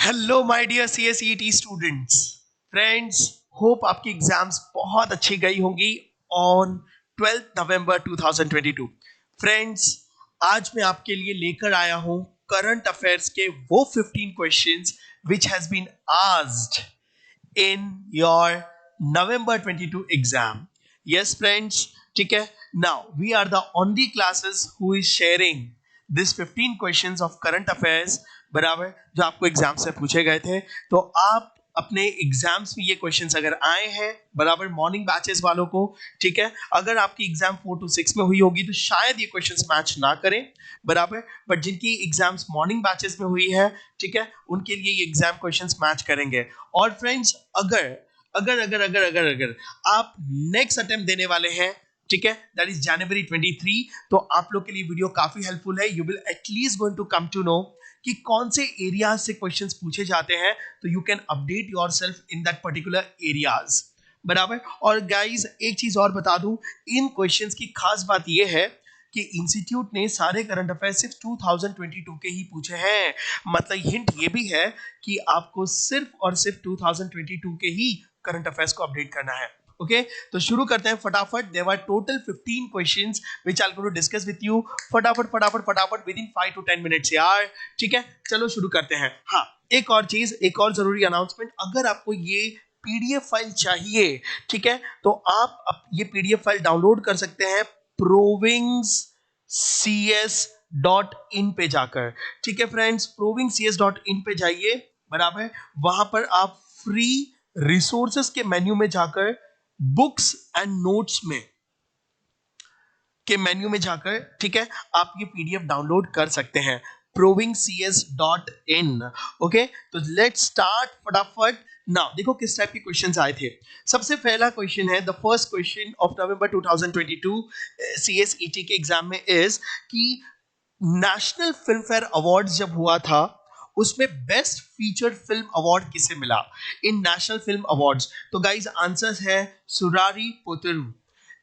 Hello my dear CSET students friends, hope आपकी exams बहुत अच्छी गई होंगी ऑन 12 नवंबर 2022। फ्रेंड्स, आज मैं आपके लिए लेकर आया हूं करंट अफेयर्स के वो 15 questions which has been asked in your November 22 exam. Yes, friends, ठीक है. Now we are the only classes who is sharing this 15 questions of current affairs, बराबर, जो आपको एग्जाम से पूछे गए थे. तो आप अपने एग्जाम्स में ये क्वेश्चंस अगर आए हैं, बराबर, मॉर्निंग बैचेस वालों को, ठीक है, अगर आपकी एग्जाम 4 to 6 में हुई होगी तो शायद ये क्वेश्चंस मैच ना करें, बराबर, बट जिनकी एग्जाम्स मॉर्निंग बैचेस में हुई है, ठीक है, उनके लिए ये एग्जाम क्वेश्चंस मैच करेंगे. और फ्रेंड्स, अगर अगर अगर अगर अगर अगर आप नेक्स्ट अटेम्प्ट देने वाले हैं, ठीक है, दैट इज जनवरी 23, तो आप लोग के लिए वीडियो काफी हेल्पफुल है. You will at least going to come to know कि कौन से एरिया से क्वेश्चंस पूछे जाते हैं, तो you can update yourself in that particular areas, बराबर. और गाइज, एक चीज और बता दूं, इन क्वेश्चंस की खास बात यह है कि इंस्टीट्यूट ने सारे करंट अफेयर सिर्फ 2022 के ही पूछे हैं. मतलब हिंट ये भी है कि आपको सिर्फ और सिर्फ 2022 के ही करंट अफेयर्स को अपडेट करना है. ओके, तो शुरू करते हैं फटाफट. There were total 15 questions which I am going to discuss with you. फटाफट फटाफट फटाफट विद इन 5 to 10 मिनट्स यार. ठीक है, चलो शुरू करते हैं. हाँ, एक और चीज, एक और जरूरी अनाउंसमेंट. अगर आपको ये पीडीएफ फाइल चाहिए, ठीक है, तो आप ये पीडीएफ फाइल डाउनलोड कर सकते हैं provingscs.in पे जाकर. ठीक है फ्रेंड्स, provingscs.in पे जाइए, बराबर. वहां पर आप फ्री रिसोर्सेस के मेन्यू में जाकर बुक्स एंड नोट्स में के मेन्यू में जाकर, ठीक है, आप ये पीडीएफ डाउनलोड कर सकते हैं provingscs.in. ओके, तो लेट्स स्टार्ट फटाफट. नाउ देखो किस टाइप के क्वेश्चंस आए थे. सबसे पहला क्वेश्चन है, the first question of November 2022 CSET के एग्जाम में इज कि नेशनल फिल्म फेयर अवार्ड्स जब हुआ था, उसमें बेस्ट फीचर फिल्म अवार्ड किसे मिला इन नेशनल फिल्म अवार्ड्स. तो गाइज, आंसर है सुरारी पोतरू.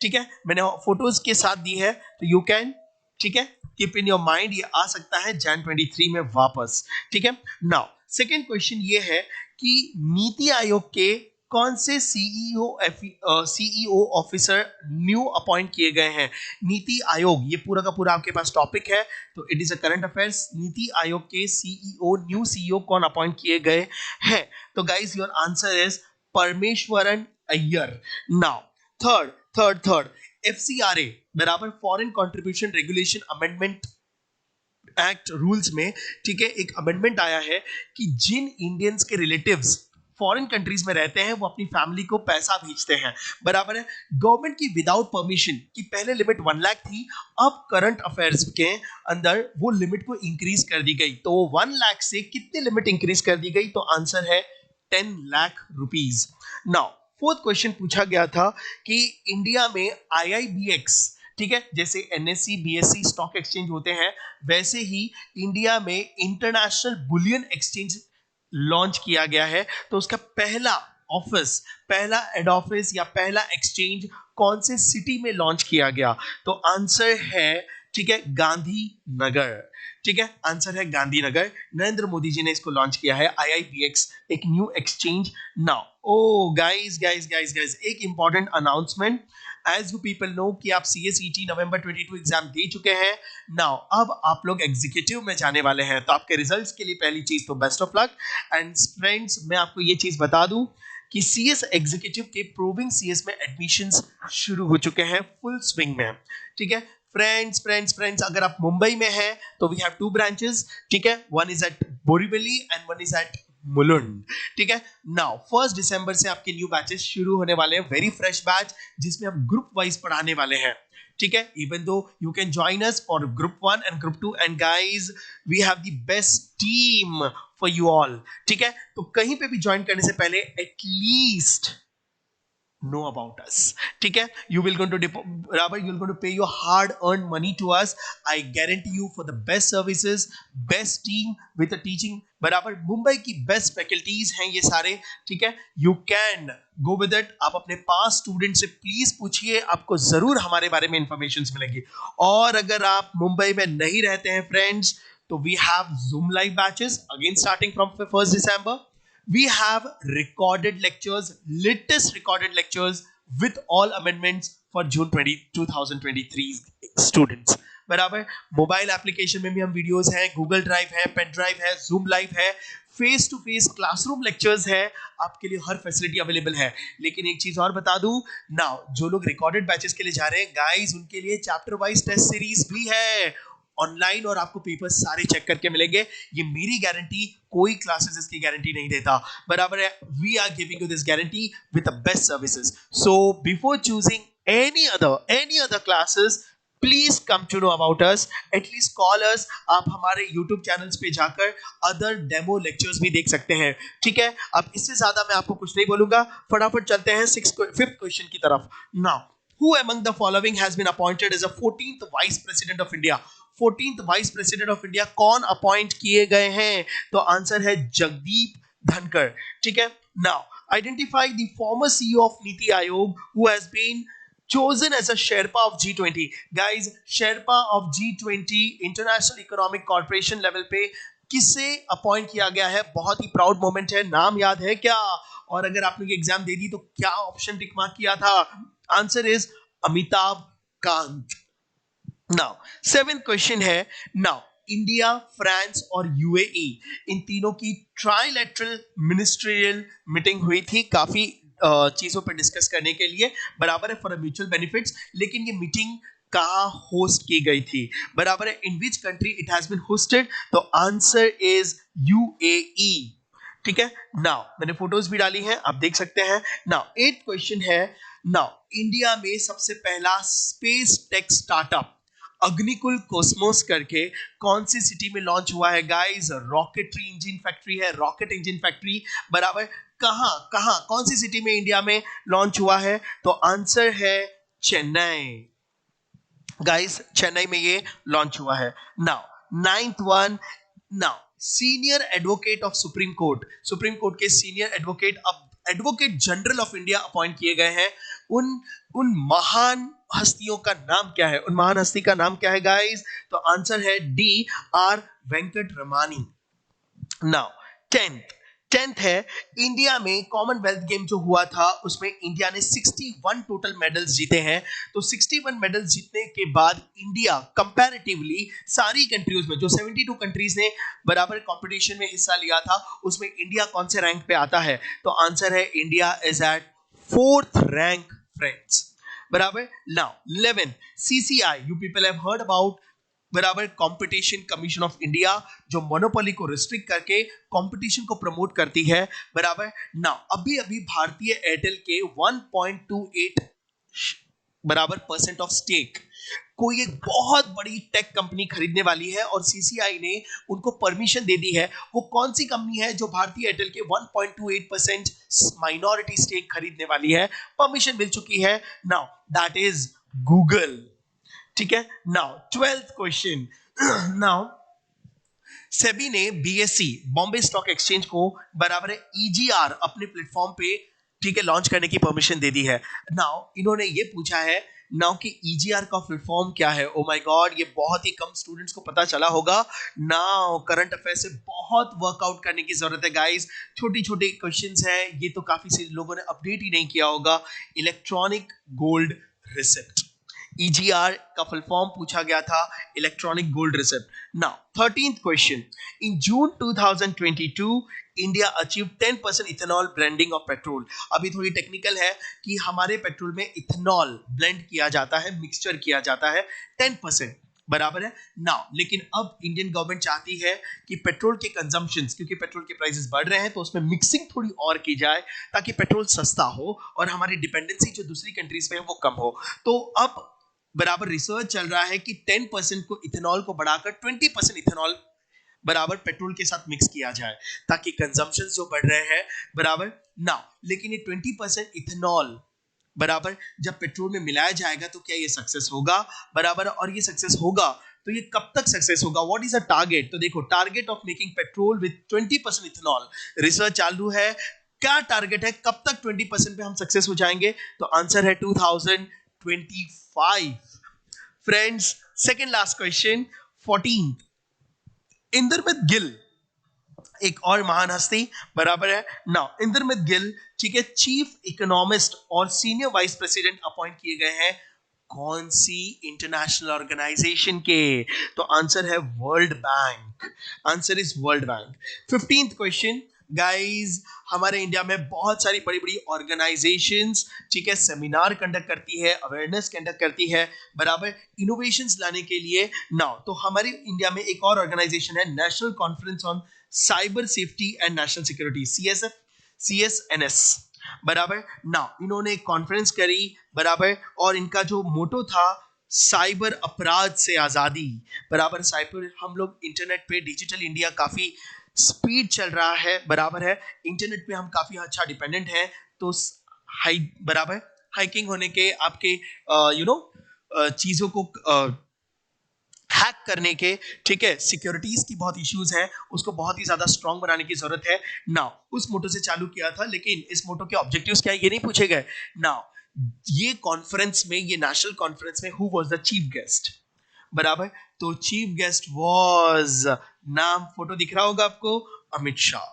ठीक है, मैंने फोटोज के साथ दी है, तो यू कैन, ठीक है, कीप इन योर माइंड. ये आ सकता है Jan 23 में वापस. ठीक है. नाउ सेकेंड क्वेश्चन ये है कि नीति आयोग के कौन से सीईओ ऑफिसर न्यू अपॉइंट किए गए हैं. नीति आयोग, ये पूरा का पूरा आपके पास टॉपिक है, तो it is a current affairs. NITI Aayog के न्यू सीईओ कौन अपॉइंट किए गए हैं. तो guys, your answer is Parameswaran Iyer. Now third third third FCRA, बराबर, foreign contribution regulation amendment act rules में, ठीक है, एक अमेंडमेंट आया है कि जिन इंडियंस के रिलेटिव्स फॉरेन कंट्रीज में रहते हैं, वो अपनी फैमिली को पैसा भेजते हैं, बराबर है, गवर्नमेंट की विदाउट परमिशन, की पहले लिमिट 1 लाख थी, अब करंट अफेयर्स के अंदर वो लिमिट को इंक्रीज कर दी गई. तो 1 लाख से कितनी लिमिट इंक्रीज कर दी गई, तो आंसर है 10 lakh rupees. Now fourth question पूछा गया था कि इंडिया में IIBX, ठीक है, जैसे NSE BSE स्टॉक एक्सचेंज होते हैं, वैसे ही इंडिया में इंटरनेशनल बुलियन एक्सचेंज लॉन्च किया गया है. तो उसका पहला ऑफिस, पहला हेड ऑफिस या पहला एक्सचेंज कौन से सिटी में लॉन्च किया गया. तो आंसर है, ठीक है, गांधीनगर. ठीक है, आंसर है गांधीनगर. नरेंद्र मोदी जी ने इसको लॉन्च किया है, IIBX, एक new exchange. Now oh guys guys guys guys, एक important announcement. As you people know कि आप CSET नवंबर 22 एग्जाम दे चुके हैं. नाउ अब आप लोग एग्जीक्यूटिव में जाने वाले हैं, तो आपके रिजल्ट्स के लिए पहली चीज तो best of luck. And friends, मैं आपको ये चीज बता दूं कि CS एग्जीक्यूटिव के प्रूविंग CS में एडमिशंस शुरू हो चुके हैं फुल स्विंग में. ठीक है फ्रेंड्स, अगर आप मुंबई में हैं तो वी हैव 2 ब्रांचेस. ठीक है, one is at Borivali and one is at Mulund. ठीक है. नाउ 1 दिसंबर से आपके न्यू बैचेस शुरू होने वाले हैं, वेरी फ्रेश बैच, जिसमें हम ग्रुप वाइज पढ़ाने वाले हैं. ठीक है, even though you can join us for group 1 and group 2, and guys we have the best team for you all. ठीक है, तो कहीं पे भी ज्वाइन करने से पहले एटलीस्ट know about us. ठीक है, you will going to pay your hard earned money to us. I guarantee you for the best services, best team with the teaching, बराबर, मुंबई की बेस्ट फैकल्टीज हैं ये सारे. ठीक है, you can go with it. आप अपने पास स्टूडेंट से प्लीज पूछिए, आपको जरूर हमारे बारे में इंफॉर्मेशन मिलेंगी. और अगर आप मुंबई में नहीं रहते हैं फ्रेंड्स, तो we have Zoom live batches again starting from 1st December. We have recorded lectures, latest recorded lectures with all amendments for June 2023 students. बराबर. मोबाइल एप्लीकेशन में भी हम वीडियोस हैं, गूगल ड्राइव है, पेन ड्राइव है, Zoom live है, face to face classroom lectures है, आपके लिए हर फैसिलिटी अवेलेबल है. लेकिन एक चीज और बता दूं, नाउ जो लोग रिकॉर्डेड बैचेस के लिए जा रहे हैं गाइस, उनके लिए चैप्टर वाइज टेस्ट सीरीज भी है ऑनलाइन, और आपको पेपर्स सारे चेक करके मिलेंगे. ये मेरी गारंटी, कोई क्लासेस इसकी गारंटी नहीं देता. बराबर है. We are giving you this guarantee with the best services. So before choosing any other classes, please come to know about us, at least call us. आप हमारे यूट्यूब चैनल्स पे जाकर अदर डेमो लेक्चर्स भी देख सकते हैं. ठीक है, अब इससे ज्यादा मैं आपको कुछ नहीं बोलूंगा. फटाफट चलते हैं फिफ्थ क्वेश्चन की तरफ. Now, who among the following has been appointed as a 14th vice president of India? 14th vice president of India कौन अपॉइंट किए गए हैं? तो आंसर है जगदीप धनखड़. ठीक है. Now, identify the former CEO of NITI Aayog who has been chosen as a Sherpa of G20. Guys, Sherpa of G20 International Economic Corporation level पे किसे अपॉइंट किया गया है? बहुत ही प्राउड मोमेंट है. नाम याद है क्या? और अगर आपने एग्जाम दे दी तो क्या ऑप्शन टिक मार्क किया था? Answer is Amitabh Kant. Now, seventh question है. नाउ, इंडिया, फ्रांस और यूएई, इन तीनों की ट्राइलेटरल मिनिस्ट्रियल मीटिंग हुई थी काफी चीजों पर डिस्कस करने के लिए. बराबर है, फॉर म्यूचुअल बेनिफिट्स. लेकिन ये मीटिंग कहां होस्ट की गई थी? बराबर है, in which country it has been hosted? तो आंसर इज यूएई. ठीक है. नाउ, मैंने फोटोज भी डाली हैं, आप देख सकते हैं. नाउ, एट क्वेश्चन है. नाउ, इंडिया में सबसे पहला space tech startup Agnikul Cosmos करके कौन सी सिटी में लॉन्च हुआ है? गाइस, रॉकेटरी इंजन फैक्ट्री है, रॉकेट इंजन फैक्ट्री. बराबर. कहां कौन सी सिटी में इंडिया में लॉन्च हुआ है? तो आंसर है चेन्नई. गाइस, चेन्नई में ये लॉन्च हुआ है. Now, ninth one. Now, senior advocate of supreme court के सीनियर एडवोकेट, अब advocate general of India appoint किए गए हैं. उन महान हस्तियों का नाम क्या है? उन महान हस्ती का नाम क्या है गाइस? तो आंसर है D R Venkataramani. Now, tenth है. इंडिया में कॉमनवेल्थ गेम जो हुआ था उसमें इंडिया ने 61 टोटल मेडल्स जीते हैं. तो 61 मेडल्स जीतने के बाद इंडिया कंपैरेटिवली सारी कंट्रीज में, जो 72 कंट्रीज ने बराबर कंपटीशन में हिस्सा लिया था, उसमें इंडिया कौन से रैंक पे आता है? तो आंसर है India is at 4th rank friends. बराबर. Now, 11 CCI, you people have heard about, बराबर, कंपटीशन कमीशन ऑफ इंडिया, जो मोनोपोली को रिस्ट्रिक्ट करके कंपटीशन को प्रमोट करती है. बराबर. नाउ, अभी भारतीय एयरटेल के 1.28 बराबर % ऑफ स्टेक कोई एक बहुत बड़ी टेक कंपनी खरीदने वाली है, और सीसीआई ने उनको परमिशन दे दी है. वो कौन सी कंपनी है जो भारतीय एयरटेल के 1.28% माइनॉरिटी स्टेक खरीदने वाली है? परमिशन मिल चुकी है. Now, that is Google. ठीक है. Now, 12th question. Now, SEBI ने बीएससी, बॉम्बे स्टॉक एक्सचेंज को बराबर है ईजीआर अपने प्लेटफॉर्म पे, ठीक है, लॉन्च करने की परमिशन दे दी है. नाउ, इन्होंने ये पूछा है नाउ कि ईजीआर का फुल फॉर्म क्या है? ओ माय गॉड, ये बहुत ही कम स्टूडेंट्स को पता चला होगा. नाउ, करंट अफेयर से बहुत वर्कआउट करने की जरूरत है गाइस. छोटी छोटी क्वेश्चंस हैं, ये तो काफी से लोगों ने अपडेट ही नहीं किया होगा. इलेक्ट्रॉनिक गोल्ड रिसिप्ट, EGR का फुल फॉर्म पूछा गया था, electronic gold receipt. Now, 13th question. In June 2022 India achieve 10% ethanol blending of petrol. अभी थोड़ी टेक्निकल है कि हमारे पेट्रोल में इथेनॉल ब्लेंड किया जाता है, मिक्सचर किया जाता है 10%. बराबर है. नाउ, लेकिन अब इंडियन गवर्नमेंट चाहती है कि पेट्रोल के कंजम्पशंस, क्योंकि पेट्रोल के प्राइसेस बढ़ रहे हैं, तो उसमें मिक्सिंग थोड़ी और की जाए ताकि पेट्रोल सस्ता हो और हमारी डिपेंडेंसी जो दूसरी कंट्रीज में है वो कम हो. तो अब बराबर रिसर्च चल रहा है कि 10% को इथेनॉल को बढ़ाकर 20% इथेनॉल बराबर पेट्रोल के साथ मिक्स किया जाए ताकि कंजम्पशंस जो बढ़ रहे हैं. बराबर. नाउ, लेकिन ये 20% इथेनॉल बराबर जब पेट्रोल में मिलाया जाएगा तो क्या ये सक्सेस होगा? बराबर. और ये सक्सेस होगा तो ये कब तक सक्सेस होगा? What is a target? तो देखो, target of making petrol with 20% ethanol, research चालू है. क्या टारगेट है, कब तक 20% पे हम सक्सेस हो जाएंगे? तो आंसर है 2025. Friends, second last question, 14th. Indermit Gill एक और महान हस्ती, बराबर है। नाउ इंद्रमित गिल, ठीक है, चीफ इकोनॉमिस्ट और सीनियर वाइस प्रेसिडेंट अपॉइंट किए गए हैं कौन सी इंटरनेशनल ऑर्गेनाइजेशन के? तो आंसर है world bank. Answer is world bank. 15th question guys, हमारे इंडिया में बहुत सारी बड़ी बड़ी ऑर्गेनाइजेशंस, ठीक है, सेमिनार कंडक्ट करती है, अवेयरनेस कंडक्ट करती है, बराबर, इनोवेशंस लाने के लिए। नाउ तो हमारे इंडिया में एक और ऑर्गेनाइजेशन है, national conference on cyber safety and national security, CSNS, बराबर। नाउ इन्होंने एक कॉन्फ्रेंस करी, बराबर, और इनका जो मोटो था साइबर अपराध से आजादी, बराबर। साइबर, हम लोग इंटरनेट पे डिजिटल इंडिया काफी स्पीड चल रहा है, बराबर है, इंटरनेट पे हम काफी अच्छा डिपेंडेंट हैं, तो हाई, बराबर, हाइकिंग होने के आपके चीजों को हैक करने के, ठीक है, सिक्योरिटीज की बहुत इश्यूज हैं, उसको बहुत ही ज्यादा स्ट्रांग बनाने की जरूरत है। नाउ उस मोटो से चालू किया था, लेकिन इस मोटो के ऑब्जेक्टिव्स क्या है ये नहीं पूछे गए। नाउ ये कॉन्फ्रेंस में, ये नेशनल कॉन्फ्रेंस में who was the chief guest, बराबर। तो चीफ गेस्ट वाज, नाम फोटो दिख रहा होगा आपको, अमित शाह,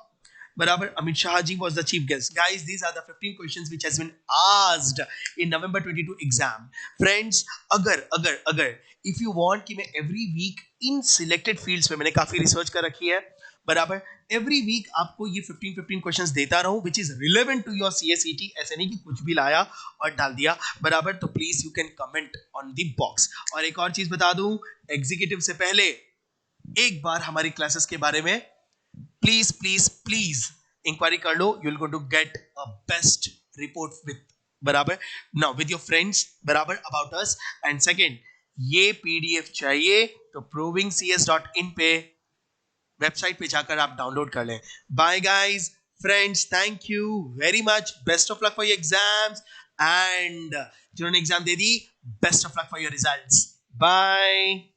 बराबर। Amit Shah ji was the chief guest. Guys, these are the 15 questions which has been asked in November 22 exam. Friends, अगर अगर अगर if you want कि मैं every week in selected fields पे, मैंने काफी रिसर्च कर रखी है, बराबर, एवरी वीक आपको ये 15 क्वेश्चंस देता रहूं which is relevant to your CSET, ऐसे नहीं कि कुछ भी लाया और डाल दिया, बराबर। तो please you can comment on the box. और एक और चीज बता दूं, एग्जीक्यूटिव से पहले एक बार हमारी क्लासेस के बारे में प्लीज प्लीज प्लीज इंक्वायरी कर लो, you will go to get a best report with, बराबर, नाउ विद योर फ्रेंड्स, बराबर, अबाउट अस। एंड सेकंड, ये PDF चाहिए तो provingcs.in पे, वेबसाइट पे जाकर आप डाउनलोड कर लें। Bye guys, friends, thank you very much, best of luck for your exams, and जिन्होंने एग्जाम दे दी, best of luck for your results. Bye.